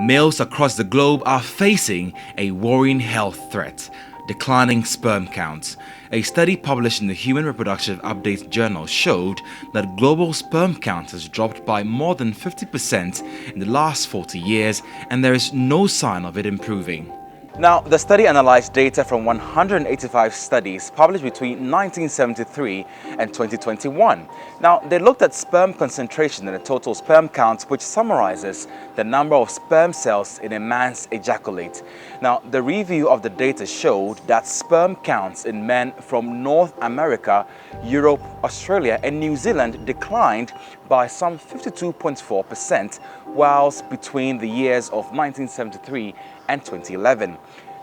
Males across the globe are facing a worrying health threat: declining sperm counts. A study published in the Human Reproductive Update journal showed that global sperm count has dropped by more than 50% in the last 40 years, and there is no sign of it improving. Now, the study analyzed data from 185 studies published between 1973 and 2021. Now, they looked at sperm concentration in the total sperm count, which summarizes the number of sperm cells in a man's ejaculate. Now, the review of the data showed that sperm counts in men from North America, Europe, Australia, and New Zealand declined by some 52.4%, whilst between the years of 1973 and 2011.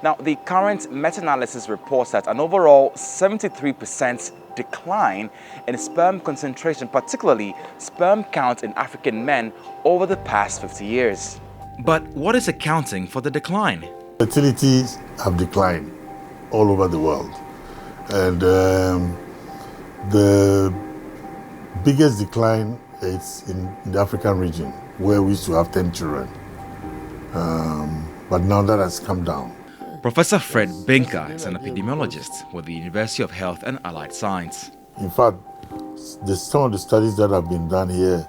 Now, the current meta-analysis reports that an overall 73% decline in sperm concentration, particularly sperm count in African men, over the past 50 years. But what is accounting for the decline? Fertilities have declined all over the world. And the biggest decline is in the African region, where we used to have 10 children. But now that has come down. Professor Fred Binka is an epidemiologist with the University of Health and Allied Science. In fact, some of the studies that have been done here,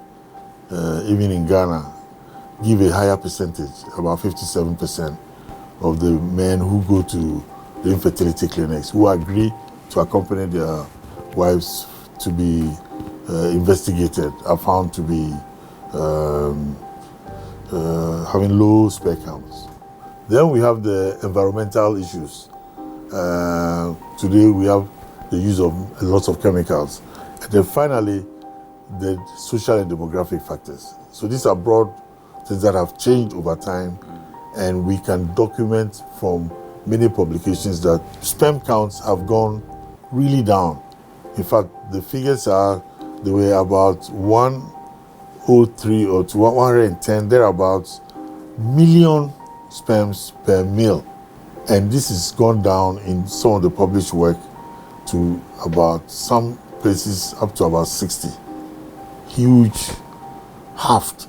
even in Ghana, give a higher percentage, about 57% of the men who go to the infertility clinics, who agree to accompany their wives to be investigated, are found to be having low sperm counts. Then we have the environmental issues. Today we have the use of lots of chemicals. And then finally, the social and demographic factors. So these are broad things that have changed over time, and we can document from many publications that sperm counts have gone really down. In fact, the figures are, they were about 103 or to 110, thereabouts, million sperms per mil. And this has gone down in some of the published work to about, some places up to about 60. Huge, halved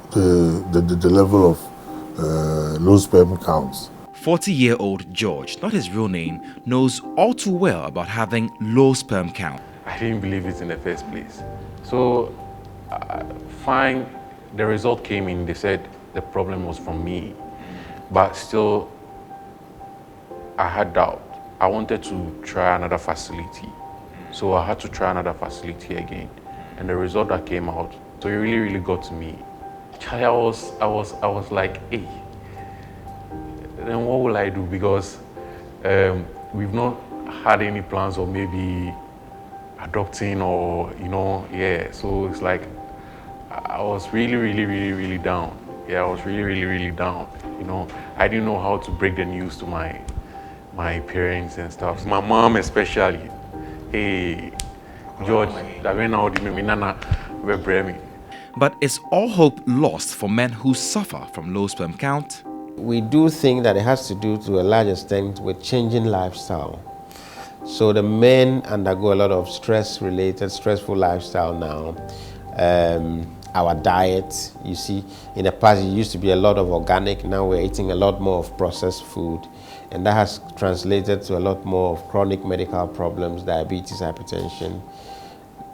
the level of low sperm counts. 40-year-old George, not his real name, knows all too well about having low sperm count. I didn't believe it in the first place. So, fine, the result came in, they said the problem was from me. But still, I had doubt. I wanted to try another facility. So I had to try another facility again. And the result that came out, so it really, really got to me. Charlie, I was like, hey, then what will I do? Because we've not had any plans of maybe adopting or, yeah. So it's like, I was really, really, really, really down. Yeah, I was really, really, really down. I didn't know how to break the news to my parents and stuff. My mom especially. Hey, George, that went out with me, Nana, we bring me. But is all hope lost for men who suffer from low sperm count? We do think that it has to do to a large extent with changing lifestyle. So the men undergo a lot of stressful lifestyle now. Our diet, you see, in the past it used to be a lot of organic, now we're eating a lot more of processed food, and that has translated to a lot more of chronic medical problems, diabetes, hypertension,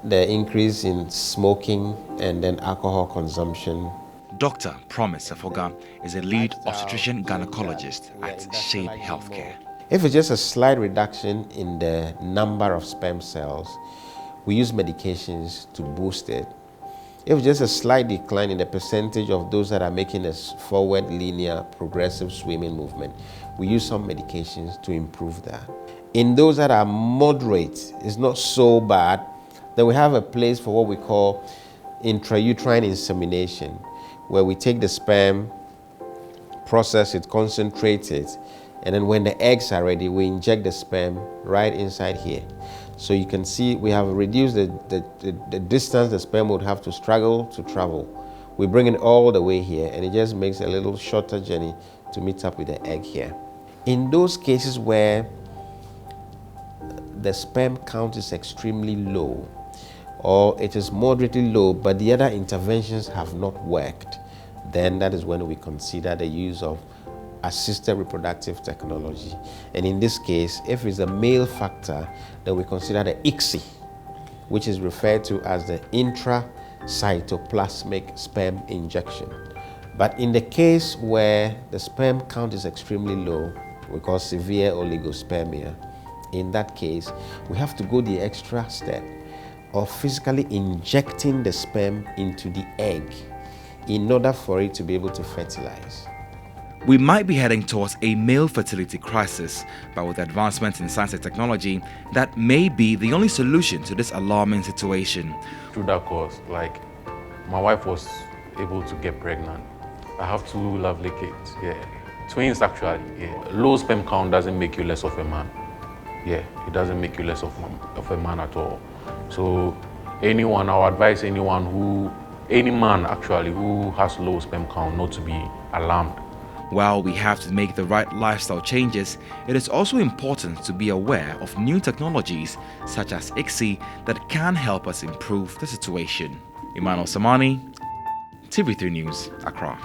the increase in smoking, and then alcohol consumption. Dr. Promise Afoga is a lead obstetrician gynecologist at Shade Healthcare. If it's just a slight reduction in the number of sperm cells, we use medications to boost it. If just a slight decline in the percentage of those that are making a forward linear progressive swimming movement, we use some medications to improve that. In those that are moderate, it's not so bad, then we have a place for what we call intrauterine insemination, where we take the sperm, process it, concentrate it, and then when the eggs are ready, we inject the sperm right inside here. So you can see we have reduced the distance the sperm would have to struggle to travel. We bring it all the way here, and it just makes a little shorter journey to meet up with the egg here. In those cases where the sperm count is extremely low, or it is moderately low, but the other interventions have not worked, then that is when we consider the use of assisted reproductive technology. And in this case, if it's a male factor, then we consider the ICSI, which is referred to as the intracytoplasmic sperm injection. But in the case where the sperm count is extremely low, we call severe oligospermia, in that case, we have to go the extra step of physically injecting the sperm into the egg in order for it to be able to fertilize. We might be heading towards a male fertility crisis, but with advancements in science and technology, that may be the only solution to this alarming situation. Through that course, like, my wife was able to get pregnant. I have 2 lovely kids, yeah. Twins, actually, yeah. Low sperm count doesn't make you less of a man. Yeah, it doesn't make you less of a man at all. So I would advise any man actually who has low sperm count not to be alarmed. While we have to make the right lifestyle changes, it is also important to be aware of new technologies such as ICSI that can help us improve the situation. Emmanuel Samani, TV3 News, Accra.